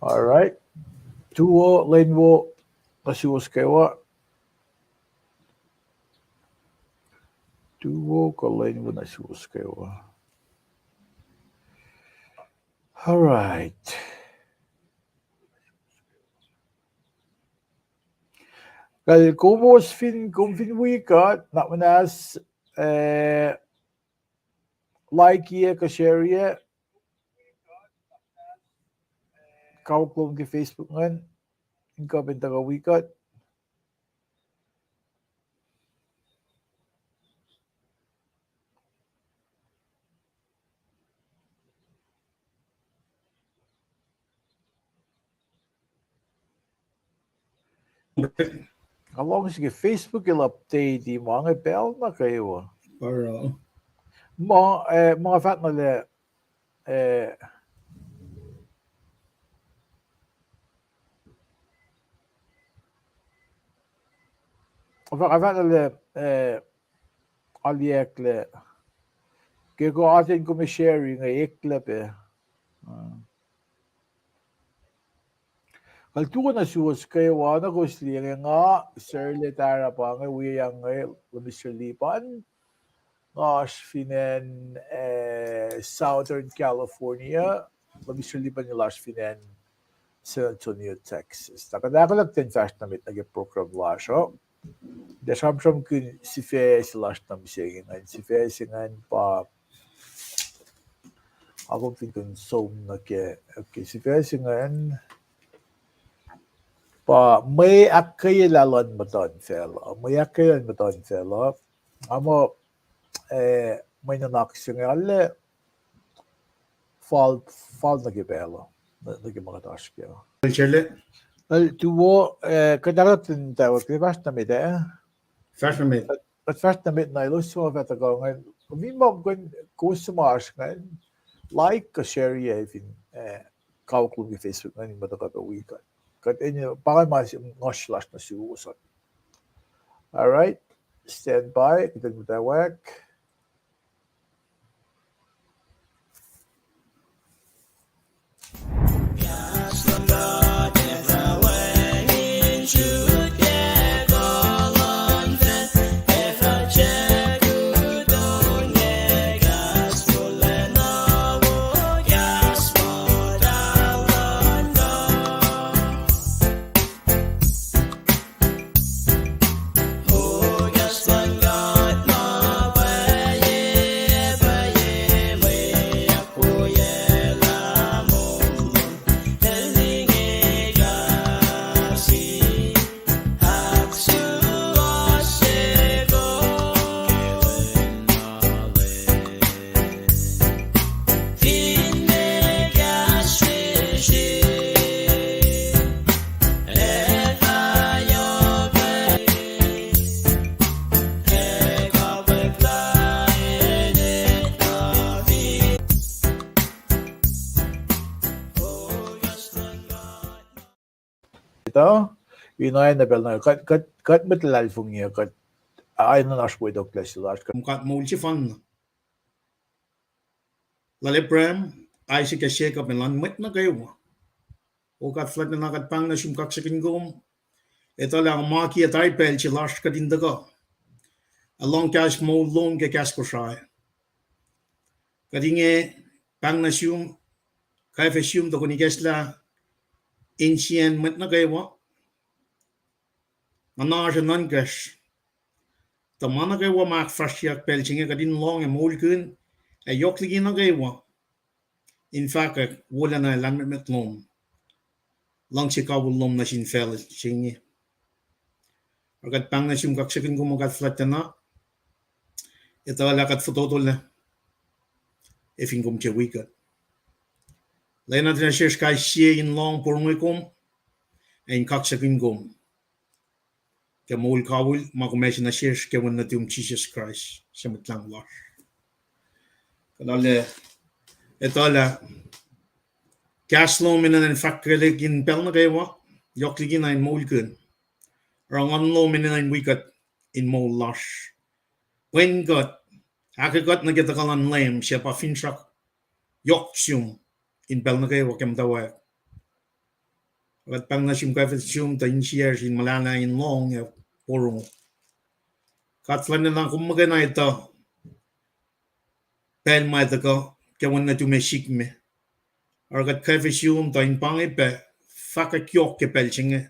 Alright. Tuo Lenwo nasiwaskewa. Tuo ko Lenwo nasiwaskewa. Alright. Kal kumos fin wika na manas like ye ka share ye kau klong ke Facebook ngan inka benta ka wika along sige Facebook il update di mga bell na kayo Para mga fat na le fat na le aliek le kego atin ko me sharing ay ekle pe kal tuwa na suwas kayo na ko sliya nga sir le tara pa nga wiyang nga Mr. Lipan gosh finen Southern California Mr. Lipan yung last finen San Antonio, Texas. Nakadakalak din fast na mit nag-program lasyo. Desam-sam kun si Fe si last na misingan. Si Fe singan pa ako kun som na ke si Fe singan pa may akayalan mo ton fellow. May akayalan mo ton fellow. Amo may nanak singan le fall na gibelo. Lagi mga task ya. Chelle. Tuwo kadaratin tawag ni fast na mit Fast med. At fast na mit na ilusmo vet ako ngayon. Vi må gå smash ngayon. Like og share jeg fin kavklub i Facebook ngayon mo dapat weekend. Kat inyo para mas ngoslash na siya. All right. Stand by. Kita mo tawag. Ito, yun na bel na kat metlal fungi kat ay na nashboy dok klasilar kat Mukat multi fan. Lale prem ay si ka shake up lan met na kayo. O kat flat na nakat pang na sumkak sa kingom. Ito lang maki at ay pel si last ka din daga. Along cash mo long ke cash ko siya. Kadinge pang na sum kaya fe sum to kuni kesla insien met na kayo. Manage non cash. The man kayo mak fresh yak pel singe kadin long e mol kun. Ay yok ligi na kayo. In fact, wala na lan met lom. Lang si kawul lom na sin fel singe. Agat pang na sum kaksakin ko magat flat na. Ito lakat fototol na. If ingom che wikat. Lain natin na share kay siya in long por mo ikom. Ay kaksakin kom. Kaya mol kawul makumesi na share kaya wan na tiyong Jesus Christ. Siya matlang war. Kadali. Ito la. Gas loan minan fakkelik in pel na kayo. Yok ligin na in mol kun. Rangan loan minan wikat in mol lash. When God, akagot na kita kalan lem siya pa finshak yok siyum in pel na kayo wakem tawag. Kat pang na sim kafisum ta insier sin malana in long e porong. Kat flan na kummaga na ito. Pel mai ta ko ke wan na tu me shik me. Or kat kafisum ta in pang e pe faka kyok ke pel chinge.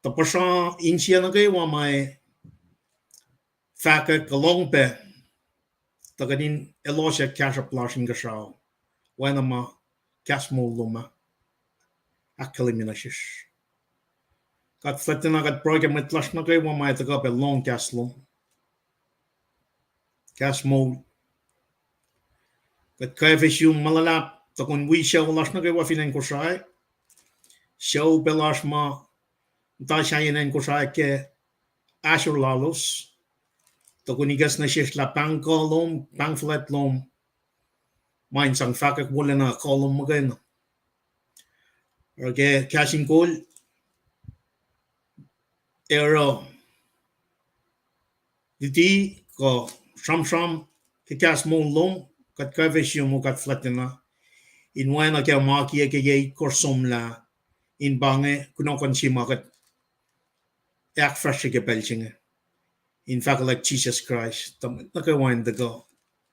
Ta pasha insier na kay wa mai faka kalong pe ta kadin elosha kasha plashin gashaw. Wana ma kasmo luma akaliminashish. Kat flatina kat program met lashna kay wa mai ta ko pe long kaslum. Kasmo kat kafisum malalap ta kun we show lashna kay wa finan ko shai. Show belashma ta shayen ko shai ke ashur lalos. Ta kun igas na shish la pang kolom, pang flat lom. Main sang fakak wala na kolom magain. Okay, cashin kol ero diti ko sham ke kas mon lom kat kafisum mo kat flatina. In wana ke maki ke ye korsom la in bange kunokon si makat ek fresh ke belchinge. In fact, like Jesus Christ, nakawain the go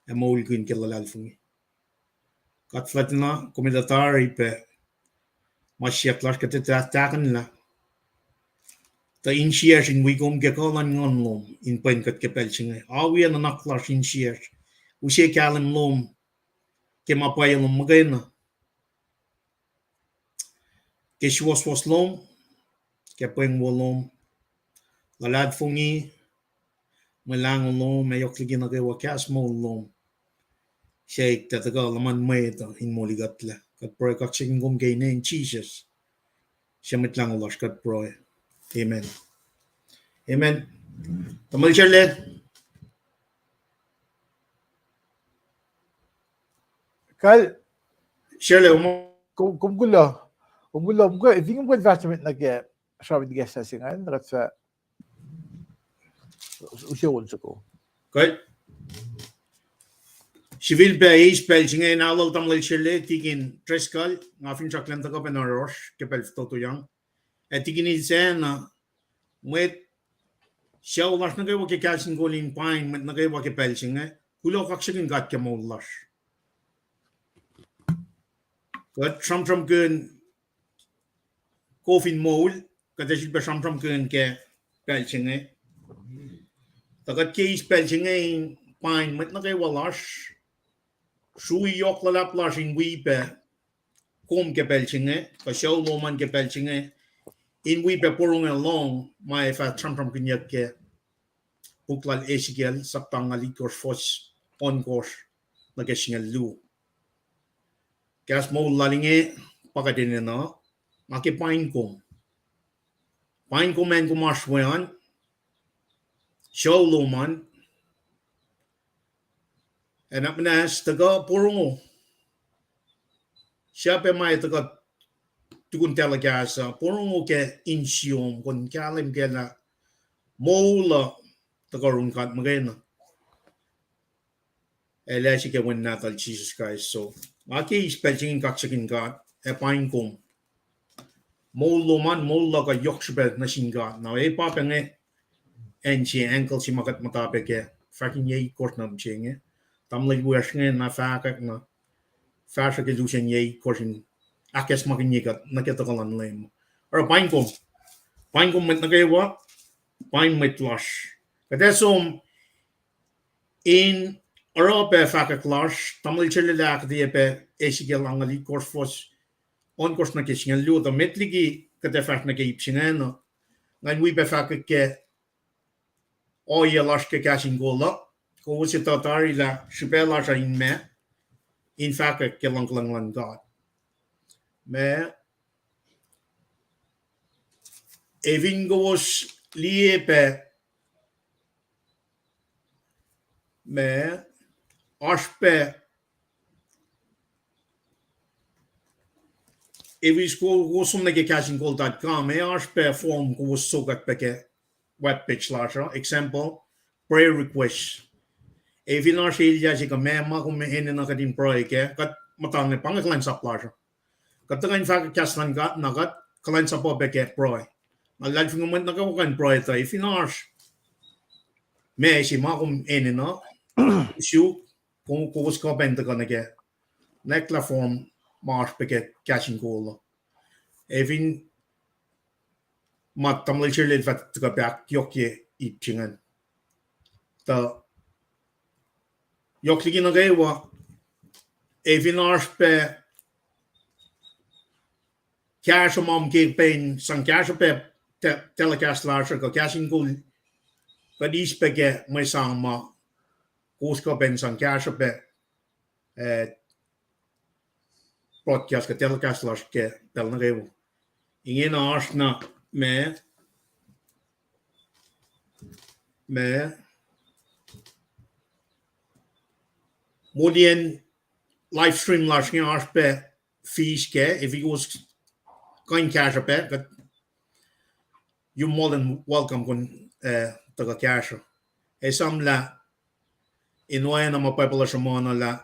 a mole kun kilalal fungi. Kat flatina komidatari pe mashiak lash katita takan la. Ta insiers in wigom ke kolan ngon lom in pen kat ke belchinge. Awi an naklash insiers. Usie kalam lom ke mapayalom magayna. Ke was lom ke peng wolom lalad fungi melang lom me yokligin na ke wakas mo lom. Shake that the girl man made in Moligatla. Kat proy kat chicken gum gay name Jesus. Shamit lang ulas kat proy. Amen. Amen. Tamal Shirley. Kal Shirley, kumgulo. Kumgulo mo hindi mo investment nag sabi di gesta singan rat sa usyon ko. good. Civil Bay spelling in all tamal Shirley tigin Trescal ngafin chaklan ta ko penarosh ke pel toto yang. Tigin isen met Siya ulas na kayo waki kalsing golin pine met na kayo waki pelching kulo kaksigin gat ke mo ulas. Kat tram kun kofin mol kat esit ba tram kun ke pelching takat ke is pelching pine met na kayo walas. Sui yok lalap lasing wipe kom ke pelching ka siya loman ke pelching in wipe porong long may fa tram kun yak ke Buklal Ezekiel saptang alikos fos on course na kesingal lu. Kas mo lalinge pakadin na makipain ko. Pain ko men kumaswean show luman enak menas taga purungo. Siapa mai taga tukun telagasa purungo ke insyom kon kalim ke na mola tagarun kat magana. Elasi ke wen natal Jesus Christ so. Maki spelling kaksakin kat e pain kom. Molo man mola ka yoksbel na singa. Na e papenge enchi ankle si makat matape ke fucking ye kort nam chinge. Tamle wersnge na fakak na fasha ke dusen ye korsin akes makin yikat na ketakalan lem. Or pain kom met na kaywa pain met lash. Kadesom in Europe fakak lash tamle chile lak die pe esigel angali korsfos on kors na kisingen lu da metligi kate fak na ke ipsingen ngan we be fakak ke o ye lash ke kashin gola ko wisi tatari la shibela sa in me in fakak ke lang god me evingos liepe me aspe evis ko gosum na ke kashin gold.com me aspe form ko sogat peke web page lasha example prayer request evin arshil ja si ka me ma ko me hen na kadin proy ke kat matang ne pangaklan sa lasha Katanga in fact kaslan gat nagat kalan sa po beke proy. Malal fi moment nagawakan proy ta ifinars. Me si makum enino siu kung kus ko benta ka nage. Nekla form mars beke catching goal. Evin mat tamlil chirlil fat ka back yokye ipchingan. Ta yokligi nagawa evinars pe cash mom gig pain sang cash pe telecast larger go catching goal. Kadis beke may sang ma kus ko ben sang cash pe broadcast ka telecast larger ke pel nagawa. Ingen ars na me modien live stream large ars pe fees ke if he was going cash pe that you more than welcome kun taga cash e sam la inoy na mapapala sa mo na la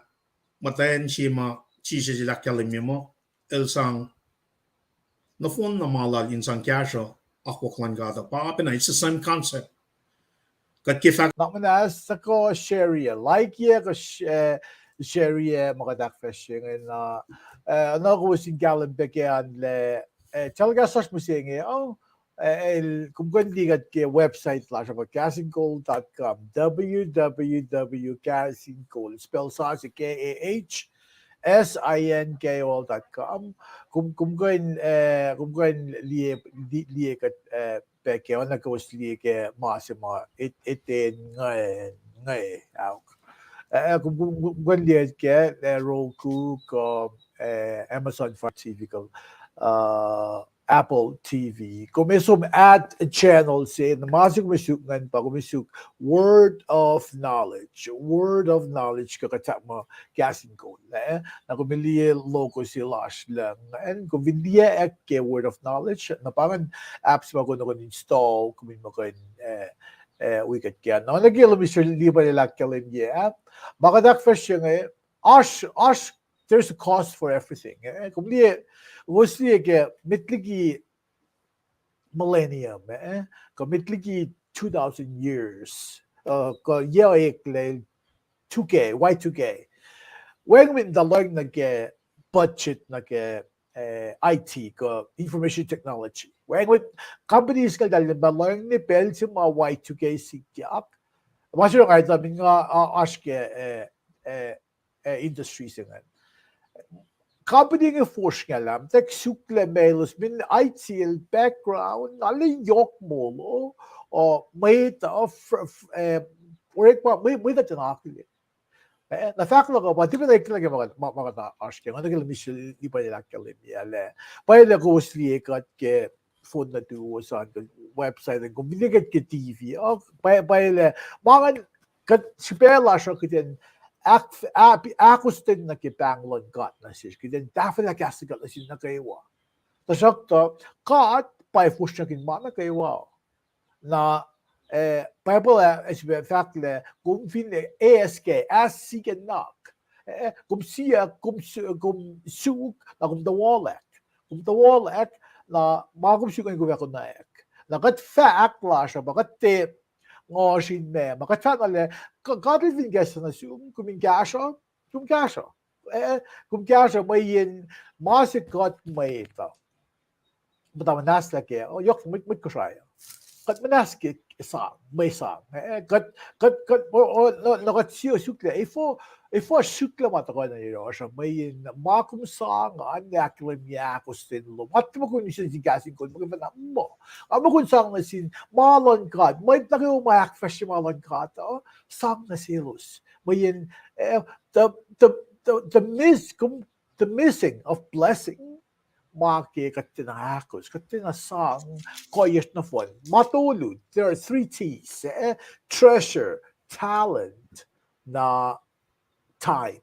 matayen si ma chisi sila kalimi mo el sang na phone na malal in sang cash ako klan gada pa apena it's the same concept kat kifak Nakmanas ako share like ko share makadak fishing na ano ko si galan bekan le talaga sas mo singi kung ligat ke website la sa casinggold.com www.casinggold spell sa KAH SINKOL.com kung liye kat peke on nagkawas liye ke masima itin ngay kung liye ke Roku ko Amazon Fire TV ko Apple TV. Kung may ad channel say na masig masukngan pa kung masuk word of knowledge kakatak mo casting code na kung may logo si lash lang and kung hindi ke word of knowledge na parang apps mo kung install kung mo kung wicked kaya no nagilo Mr. Liba nila kalim app baka dak first yung ash there's a cost for everything kung liye mostly ke mitligi millennium mitligi 2000 years ko ekle 2K Y2K when with the learn nage budget nage IT ko information technology when with companies ka dal ba learn ni pel si mga Y2K sikyak masyo nga ito nga aske industries nga company nga force nga lang, tek sukle melos min ITL background, alin yok mo, may may na tinakili. Na fact lang ba, di ba naikilagay mga na-ask yan, ano kailan misyo, di pa nila kalim yale. Pwede ko uslikat ke phone na tuwa sa website, kung binigat ke TV, pwede, mga, si Pela siya kitin, akustin na kipanglon kat na siya. Kaya dapat na kasigat na siya na kaywa. Tasakto, kat, paifus na kinma na kaywa. Na, pala, fact le, kung fin ASK, as sigan nak. Kung siya, kung suk, na kung dawalek. Kung dawalek, na makum siya kung gawin ko na ek. Na kat fact la siya, bakat tip, ngoshin me makatfat ale kadri vin gesa na sum kumingkasho may yin masik kat may ito bata manasla ke yok mit ko shaya kat manaski sa may sa kat no kat siyo sukle ifo sukle mata ko na yero siya may yin makum sa nga yaklim yakustin lo mat mo kun siya sigasin ko maganda mo amo kun sang na sin malon kad may tayo mayak festival malon kad sang na silos may yin the missing of blessing maki katinahakos katinasang koyes na fon matulud there are 3 T's treasure talent na time,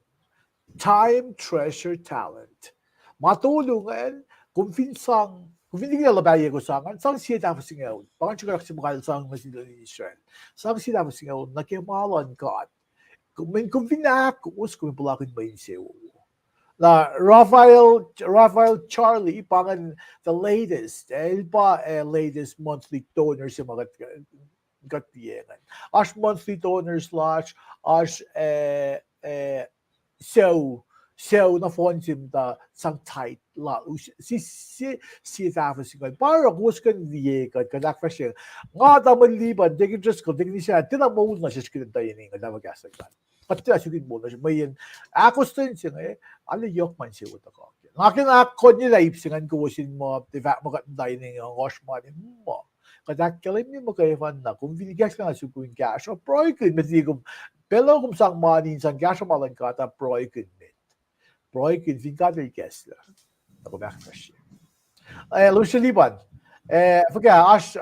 treasure, talent. Matulungan kung hindi nila labaya ko sangan, sang siya dapat singaw. Pangan siya kasi mukha sang masila ni Israel. Sang siya dapat singaw, nakimalan God. Kung pinakus, kung pulakin ba yun siya. Na Raphael Charlie pangan the latest latest monthly toner si mga gatiyengan. As monthly toner slash as so na phone sim da sang tight la si ta fa singal para gus kan die kan ak fa siya nga da man liban de just ko de ni siya tina mo na siya kin da yin nga da magasa kan patya siya kin mo na siya mayin ako stin siya ali yok man siya uta ko ngakin ako ni life singan ko sin mo de va mo kat da yin nga gosh man mo kada kalim ni mo kay fan na kung vinigas ka nga sukuin cash o proy kin mesigo pelo kung sang money sang cash malan kata proy kin Roy kin fincare Kessler. Ako bakit siya. Lucia Liban. Porque acho